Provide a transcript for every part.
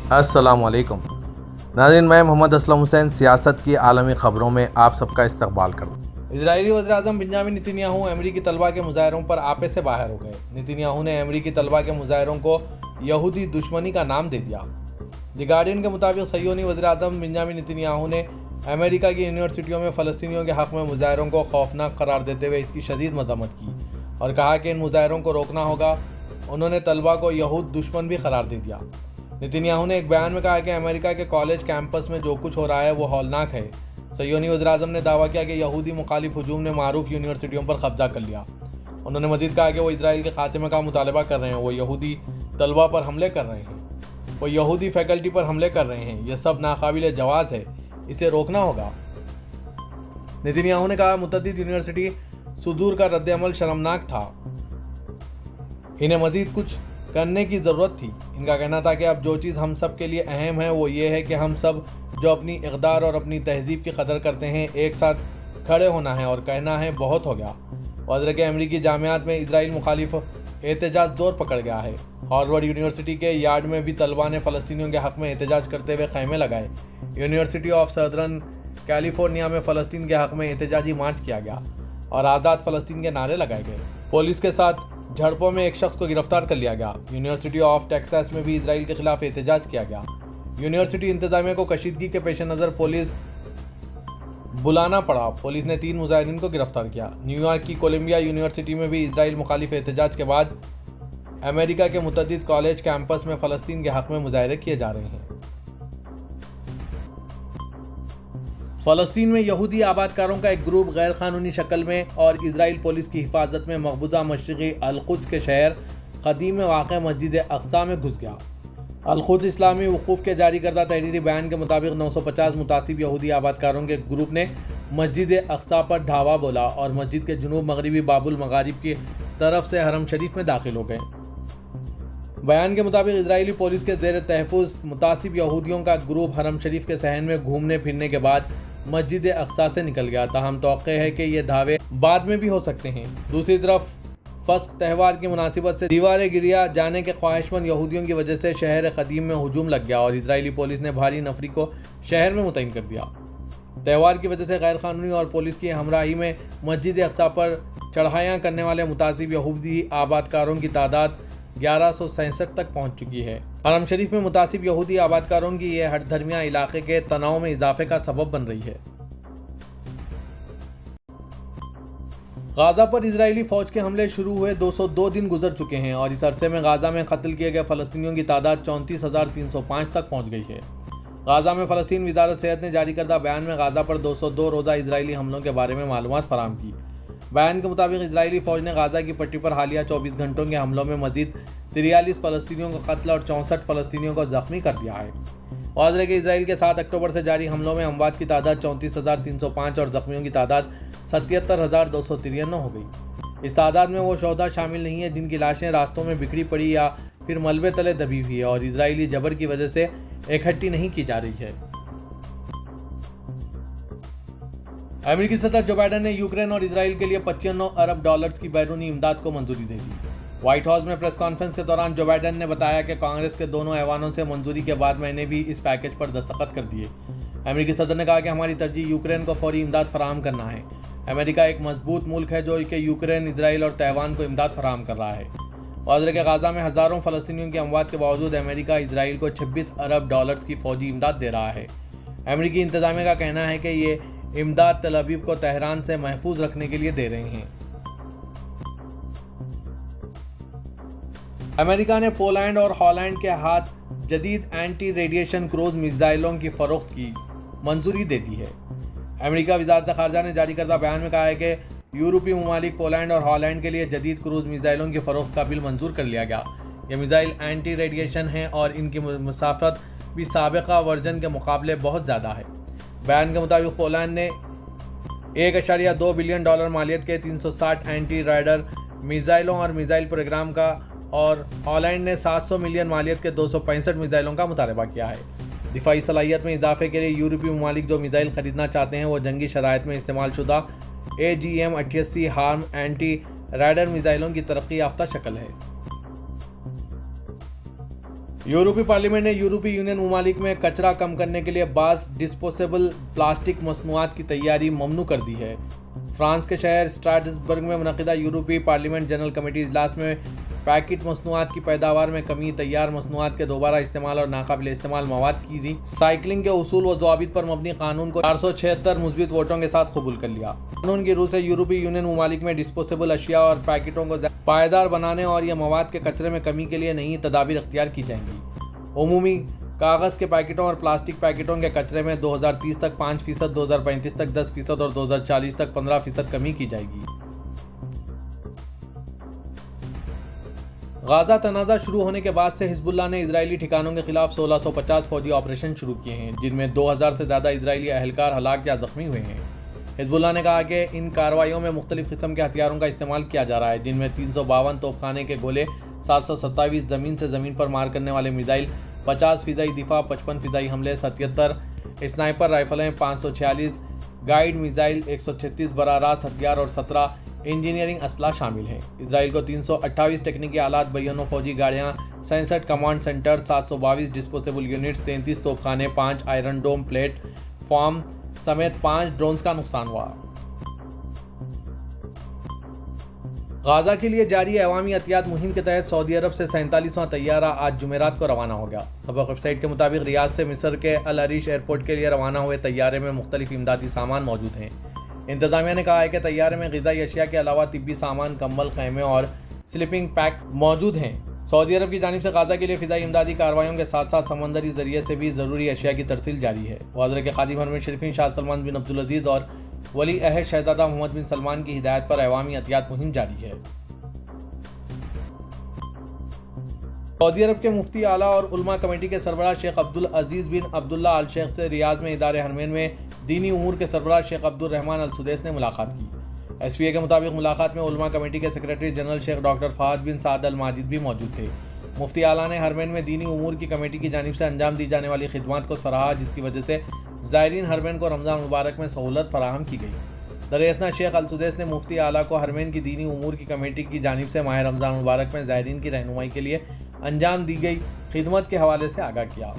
अस्सलाम वालेकुम नाज़रीन, मैं मोहम्मद असलम हुसैन सियासत की आलमी ख़बरों में आप सबका इस्तकबाल करता हूँ। इजरायली वज़ीर-ए-आज़म बेंजामिन नेतन्याहू अमेरिकी तलबा के मुज़ाहिरों पर आपे से बाहर हो गए। नेतन्याहू ने अमेरिकी तलबा के मुज़ाहिरों को यहूदी दुश्मनी का नाम दे दिया। द गार्डियन के मुताबिक सह्योनी वज़ीर-ए-आज़म बेंजामिन नेतन्याहू ने अमेरिका की यूनिवर्सिटियों में फ़लस्तीनियों के हक़ में मुज़ाहिरों को खौफनाक करार देते हुए इसकी शदीद मज़म्मत की और कहा कि इन मुज़ाहिरों को रोकना होगा। उन्होंने तलबा को यहूद दुश्मन भी करार दे दिया। नेतन्याहू ने एक बयान में कहा कि अमेरिका के कॉलेज कैंपस में जो कुछ हो रहा है वो हौलनाक है। सह्योनी वज़ीर-ए-आज़म ने दावा किया कि यहूदी मुखालिफ हुजूम ने मारूफ यूनिवर्सिटियों पर कब्जा कर लिया। उन्होंने मज़ीद कहा कि वो इजराइल के खात्मे का मुतालबा कर रहे हैं, वो यहूदी तलबा पर हमले कर रहे हैं, वो यहूदी फैकल्टी पर हमले कर रहे हैं। यह सब नाकाबिल जवाज़ है, इसे रोकना होगा। नेतन्याहू ने कहा मुतअद्दिद यूनिवर्सिटी सुदूर का रद्द-ए-अमल शर्मनाक था, इन्हें मज़ीद कुछ करने की ज़रूरत थी। इनका कहना था कि अब जो चीज़ हम सब के लिए अहम है वो ये है कि हम सब जो अपनी इक़दार और अपनी तहज़ीब की कदर करते हैं एक साथ खड़े होना है और कहना है बहुत हो गया। वज़ीर के अमरीकी जामियात में इजराइल मुखालिफ एहतजाज ज़ोर पकड़ गया है। हार्वर्ड यूनिवर्सिटी के यार्ड में भी तलबा ने फ़लस्तीनियों के हक़ में एहतजाज करते हुए ख़ैमे लगाए। यूनिवर्सिटी ऑफ सदर्न कैलिफोर्निया में फ़लस्तीन के हक़ में एहतजाजी मार्च किया गया और आज़ाद फ़लस्तीन के नारे लगाए गए। पुलिस के साथ झड़पों में एक शख्स को गिरफ्तार कर लिया गया। यूनिवर्सिटी ऑफ टेक्सास में भी इजराइल के खिलाफ एहतजाज किया गया। यूनिवर्सिटी इंतजामिया को कशीदगी के पेश नज़र पुलिस बुलाना पड़ा। पुलिस ने 3 मुजाहिरीन को गिरफ्तार किया। न्यूयॉर्क की कोलंबिया यूनिवर्सिटी में भी इजराइल मुखालिफ एहतजाज के बाद अमेरिका के मुतअद्दिद कॉलेज कैंपस में फ़लस्तीन के हक़ में मुजाहरे किए जा रहे हैं। फ़लस्तीन में यहूदी आबादकारों का एक ग्रुप गैर कानूनी शक्ल में और इजराइल पुलिस की हिफाजत में मकबूजा मशरिक़ी अल-कुद्स के शहर क़दीम में वाक़ मस्जिद अक़सा में घुस गया। अल-कुद्स इस्लामी वक़ूफ़ के जारी करदा तहरीरी बयान के मुताबिक 950 मुतासिब यहूदी आबादकारों के ग्रुप ने मस्जिद अक़सा पर ढावा बोला और मस्जिद के जुनूब मगरबी बाबुल मगारिब की तरफ से हरम शरीफ में दाखिल हो गए। बयान के मुताबिक इजरायली पुलिस के ज़ेर तहफ़्फ़ुज़ मुतासिब यहूदियों का ग्रुप हरम शरीफ के सहन में घूमने फिरने के बाद मस्जिद अक़सा से निकल गया। ताहम तौक़्क़े है कि ये दावे बाद में भी हो सकते हैं। दूसरी तरफ फ़स्क त्यौहार की मुनासिबत से दीवारें गिरिया जाने के ख्वाहिशमंद यहूदियों की वजह से शहर क़दीम में हुजूम लग गया और इजरायली पुलिस ने भारी नफरी को शहर में मुतय्यन कर दिया। त्यौहार की वजह से गैर कानूनी और पुलिस की हमराही में मस्जिद अक़सा पर चढ़ाइयाँ करने वाले मुतासिब यहूदी आबादकारों की तादाद 1167 तक पहुँच चुकी है। हरम शरीफ में मुतासिब यहूदी आबादकारों की यह हठधर्मियाँ इलाके के तनाव में इजाफे का सबब बन रही है। गाज़ा पर इजरायली फ़ौज के हमले शुरू हुए 202 दिन गुजर चुके हैं और इस अरसे में गाज़ा में कत्ल किए गए फ़लस्तीनियों की तादाद 34,305 तक पहुँच गई है। गाज़ा में फ़लस्तीन वज़ारत सेहत ने जारी करदा बयान में गाज़ा पर 202 रोज़ा इजरायली हमलों के बारे में मालूमात फराहम की। बयान के मुताबिक इजरायली फ़ौज ने गाज़ा की पट्टी पर हालिया 24 घंटों के हमलों में मज़ीद 43 फ़लस्तीनियों को कत्ल और 64 फ़लस्तीनियों को ज़ख्मी कर दिया है। वाज़ह है कि इजराइल के 7 अक्टूबर से जारी हमलों में अमवात की तादाद 34,305 और ज़ख्मियों की तादाद 77,293 हो गई। इस तादाद में वो शोहदा शामिल नहीं है जिनकी लाशें रास्तों में बिखरी पड़ी या फिर मलबे तले दबी हुई है और इजरायली जबर की वजह से इकट्ठी नहीं की जा रही है। अमेरिकी सदर जो बाइडन ने यूक्रेन और इजराइल के लिए 95 अरब डॉलर्स की बैरूनी इमदाद को मंजूरी दे दी। व्हाइट हाउस में प्रेस कॉन्फ्रेंस के दौरान जो बाइडन ने बताया कि कांग्रेस के दोनों ऐवानों से मंजूरी के बाद मैंने भी इस पैकेज पर दस्तखत कर दिए। अमेरिकी सदर ने कहा कि हमारी तरजीह यूक्रेन को फौरी इमदाद फराहम करना है। अमेरिका एक मजबूत मुल्क है जो कि यूक्रेन, इजराइल और तैवान को इमदाद फराहम कर रहा है। वाज़ह के गाज़ा में हज़ारों फ़लस्तीनियों की अमवात के बावजूद अमेरिका इजराइल को 26 अरब डॉलर्स की फ़ौजी इमदाद दे रहा है। अमेरिकी इंतज़ामिया का कहना है कि ये इमदाद तल अवीव को तेहरान से महफूज रखने के लिए दे रहे हैं। अमेरिका ने पोलैंड और हॉलैंड के हाथ जदीद एंटी रेडिएशन क्रूज मिसाइलों की फ़रोख्त की मंजूरी दे दी है। अमेरिका वज़ारत ख़ारजा ने जारी करदा बयान में कहा है कि यूरोपीय ममालिक पोलैंड और हॉलैंड के लिए जदीद क्रूज मिसाइलों की फ़रोख्त का बिल मंजूर कर लिया गया। ये मिसाइल एंटी रेडिएशन हैं और इनकी मसाफत भी साबिक़ा वर्जन के मुकाबले बहुत ज़्यादा है। बयान के मुताबिक पोलैंड ने $1.2 बिलियन मालियत के 360 एंटी राइडर मिसाइलों और मिसाइल प्रोग्राम का और हॉलैंड ने 700 मिलियन मालियत के 265 मिसाइलों का मुतालबा किया है। दिफाई सलाहियत में इजाफे के लिए यूरोपीय ममालिक जो मिसाइल खरीदना चाहते हैं वो जंगी शराइत में इस्तेमाल शुदा AGM-88 हार्म एंटी राइडर मिसाइलों की तरक्की याफ्ता शक्ल है। यूरोपीय पार्लियामेंट ने यूरोपीय यूनियन ममालिक में कचरा कम करने के लिए बाज़ डिस्पोजेबल प्लास्टिक मसनूआत की तैयारी ममनू कर दी है। फ्रांस के शहर स्ट्रासबर्ग में मुनक़िदा यूरोपीय पार्लियामेंट जनरल कमेटी इजलास में पैकेट मसनूआत की पैदावार में कमी, तैयार मसनूआत के दोबारा इस्तेमाल और नाकाबिल इस्तेमाल मवाद की रिसाइकलिंग के उसूल व ज़वाबित पर मबनी कानून को 476 मुस्बित वोटों के साथ कबूल कर लिया। कानून की रूह से यूरोपीय यूनियन ममालिक में डिस्पोजेबल अशिया और पैकेटों को पायदार बनाने और यह मवाद के कचरे में कमी के लिए नई तदाबीर अख्तियार की जाएंगी। उमूमी कागज़ के पैकेटों और प्लास्टिक पैकेटों के कचरे में 2030 तक 5%, 2035 तक 10% और 2040 तक 15% कमी की जाएगी। गाज़ा तनाज़ा शुरू होने के बाद से हिजबुल्लाह ने इजरायली ठिकानों के खिलाफ 1650 फौजी ऑपरेशन शुरू किए हैं, जिनमें 2000 से ज़्यादा इजरायली अहलकार हलाक या ज़ख्मी हुए हैं। हिजबुल्लाह ने कहा कि इन कार्रवाइयों में मुख्तलिफ किस्म के हथियारों का इस्तेमाल किया जा रहा है, जिनमें 352 तोपखाने के गोले, 727 ज़मीन से ज़मीन पर मार करने वाले मिसाइल, 50 फ़िज़ाई दिफा, 55 फ़िज़ाई हमले, 77 स्नाइपर राइफलें, 546 गाइड मिसाइल, 136 बराह रास्त हथियार और 17 इंजीनियरिंग असला शामिल हैं। इसराइल को 328 टेक्निकी आलात, 92 फौजी गाड़ियाँ, 67 कमांड सेंटर, 722 डिस्पोजेबल यूनिट्स, 33 तोपखाने, 5 आयरन डोम प्लेट फॉर्म समेत 5 ड्रोन्स का नुकसान हुआ। गाज़ा के लिए जारी अवामी अतियात मुहिम के तहत सऊदी अरब से 47वां तैयारा आज जुमेरात को रवाना हो गया। सबक वेबसाइट के मुताबिक रियाद से मिस्र के अल अरीश एयरपोर्ट के लिए रवाना हुए तैयारे में मुख्तलिफ इमदादी सामान मौजूद हैं। इंतजामिया ने कहा है कि तैयारे में ग़िज़ाई अशिया के अलावा तिब्बी सामान, कंबल, खैमे और स्लीपिंग पैक्स मौजूद हैं। सऊदी अरब की जानिब से गाज़ा के लिए फ़िज़ाई इमदादी कार्रवाइयों के साथ साथ समंदरी ज़रिए से भी ज़रूरी अशिया की तरसील जारी है। वज़ीर के खादिम हरमैन शरीफीन शाह सलमान बिन अब्दुल अज़ीज़ और वली अहद शहज़ादा मोहम्मद बिन सलमान की हिदायत पर अवामी अतियात मुहिम जारी है। सऊदी अरब के मुफ्ती आला और उलमा कमेटी के सरबराह शेख अब्दुल अजीज़ बिन अब्दुल्ला अल शेख से रियाद में इदारे हरमैन में दीनी उमूर के सरबराह शेख अब्दुल रहमान अल सुदैस ने मुलाकात की। SPA के मुताबिक मुलाकात में उलमा कमेटी के सेक्रेटरी जनरल शेख doctor Fahd bin Saad al Majid भी मौजूद थे। मुफ्ती आला ने हरमैन में दीनी उमूर की कमेटी की जानिब से अंजाम दी जाने वाली खिदमत को सराहा, जिसकी वजह से ज़ायरीन हरमैन को रमज़ान मुबारक में सहूलत फराहम की गई। दरअसल शेख अल सुदैस ने मुफ्ती आला को हरमैन की दीनी उमूर की कमेटी की जानिब से माह रमज़ान मुबारक में ज़ायरीन की रहनुमाई के लिए अंजाम दी गई खिदमत के हवाले से आगाह किया।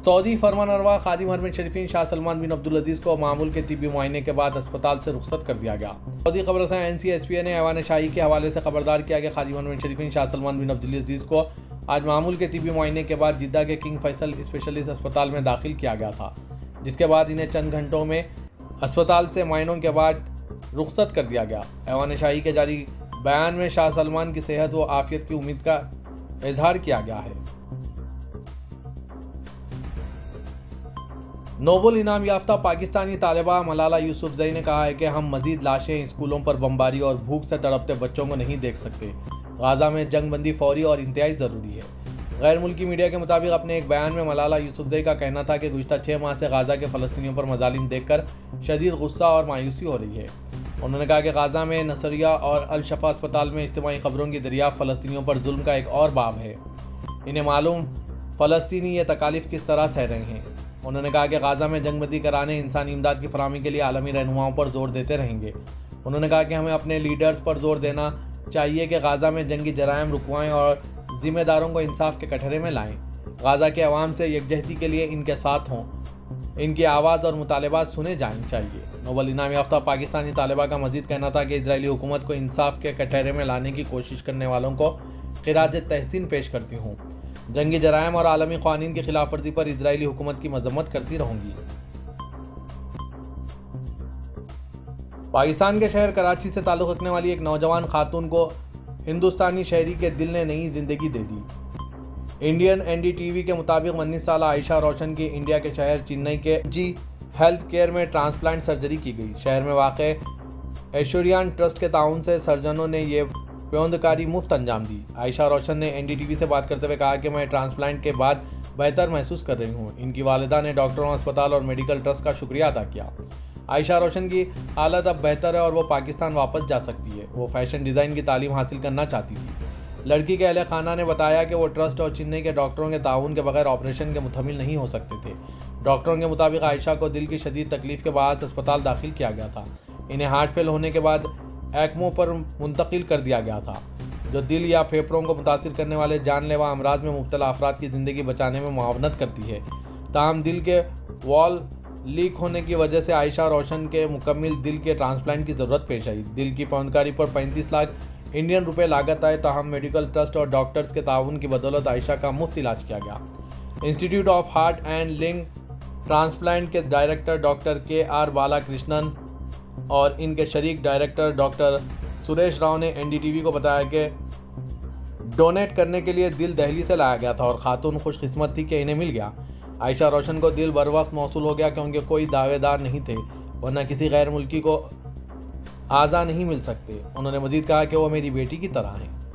सऊदी फरमानरवा खादिम हरमैन शरीफीन शाह सलमान बिन अब्दुल अजीज़ को मामूल के तिब्बी मुआयने के बाद अस्पताल से रुखसत कर दिया गया। सऊदी खबरसां NCSPA ने ऐवान शाही के हवाले से खबरदार किया कि खादिम हरमैन शरीफीन शाह सलमान बिन अब्दुल अजीज़ को आज मामूल के तिब्बी मुआयने के बाद जिद्दा के किंग फैसल स्पेशलिस्ट अस्पताल में दाखिल किया गया था, जिसके बाद इन्हें चंद घंटों में अस्पताल से मुआयनों के बाद रुखसत कर दिया गया। ऐवान शाही के जारी बयान में शाह सलमान की सेहत व आफियत की उम्मीद का इजहार किया गया है। नोबल इनाम याफ्ता पाकिस्तानी तालिबा मलाला यूसुफजई ने कहा है कि हम मजीद लाशें, स्कूलों पर बमबारी और भूख से तड़पते बच्चों को नहीं देख सकते। गाज़ा में जंग बंदी फौरी और इंतहाई ज़रूरी है। गैर मुल्की मीडिया के मुताबिक अपने एक बयान में मलाला यूसुफजई का कहना था कि गुज़िश्ता 6 माह से गाज़ा के फ़लस्तीनियों पर मज़ालिम देखकर शदीद गुस्सा और मायूसी हो रही है। उन्होंने कहा कि गाज़ा में नसरिया और अल शफा अस्पताल में इज्तिमाई खबरों की दरियाफ़त फ़लस्तीनियों पर जुल्म का एक और बाब है। इन्हें मालूम फ़लस्तीनी ये तकालीफ किस तरह सह रहे हैं। उन्होंने कहा कि गाज़ा में जंगबंदी कराने, इंसानी इमदाद की फराहमी के लिए आलमी रहनुमाओं पर जोर देते रहेंगे। उन्होंने कहा कि हमें अपने लीडर्स पर जोर देना चाहिए कि गाज़ा में जंगी जराइम रुकवाएँ और ज़िम्मेदारों को इंसाफ के कटहरे में लाएँ। गाज़ा के अवाम से यकजहती के लिए इनके साथ हों, इनकी आवाज़ और मुतालबात सुने जाने चाहिए। नोबल इनाम याफ्ता पाकिस्तानी तालिबा का मजीद कहना था कि इजरायली हुकूमत को इंसाफ के कटहरे में लाने की कोशिश करने वालों को खिराज तहसीन पेश करती हूँ। जंगी जराइम और आलमी क़वानीन की खिलाफ वर्जी पर इजरायली हुकूमत की मजम्मत करती रहूँगी। पाकिस्तान के शहर कराची से ताल्लुक़ रखने वाली एक नौजवान खातून को हिंदुस्तानी शहरी के दिल ने नई ज़िंदगी दे दी। इंडियन NDTV के मुताबिक 19 साल आयशा रोशन की इंडिया के शहर चेन्नई के जी हेल्थ केयर में ट्रांसप्लांट सर्जरी की गई। शहर में वाक़े ऐश्वर्यान ट्रस्ट के ताउन से सर्जनों ने ये प्योंदकारी मुफ्त अंजाम दी। आयशा रोशन ने NDTV से बात करते हुए कहा कि मैं ट्रांसप्लांट के बाद बेहतर महसूस कर रही हूँ। इनकी वालिदा ने डॉक्टरों, अस्पताल और मेडिकल ट्रस्ट का शुक्रिया अदा किया। आयशा रोशन की हालत अब बेहतर है और वो पाकिस्तान वापस जा सकती है। वो फैशन डिज़ाइन की तालीम हासिल करना चाहती थी। लड़की के अहले खाना ने बताया कि वो ट्रस्ट और चेन्नई के डॉक्टरों के ताउन के बगैर ऑपरेशन के मुतमिल नहीं हो सकते थे। डॉक्टरों के मुताबिक आयशा को दिल की शदीद तकलीफ के बाद अस्पताल दाखिल किया गया था। इन्हें हार्ट फेल होने के बाद एक्मो पर मुंतकिल कर दिया गया था। जो दिल या फेफड़ों को मुतासिर करने वाले जानलेवा अमराज में मुब्तला अफराद की ज़िंदगी बचाने में मुआवनत करती है। ताहम दिल के वॉल लीक होने की वजह से आयशा रोशन के मुकम्मल दिल के ट्रांसप्लांट की ज़रूरत पेश आई। दिल की पौंदकारी पर 35 लाख इंडियन रुपए लागत आए। ताहम मेडिकल ट्रस्ट और डॉक्टर्स के ताउन की बदौलत आयशा का मुफ्त इलाज किया गया। Institute of heart and lung transplant के डायरेक्टर डॉक्टर KR बालाकृष्णन और इनके शरीक डायरेक्टर डॉक्टर सुरेश राव ने NDTV को बताया कि डोनेट करने के लिए दिल दिल्ली से लाया गया था और खातून खुशकिस्मत थी कि इन्हें मिल गया। आयशा रोशन को दिल बर वक्त मौसूल हो गया क्योंकि कोई दावेदार नहीं थे, वरना किसी गैर मुल्की को आज़ा नहीं मिल सकते। उन्होंने मजीद कहा कि वो मेरी बेटी की तरह हैं।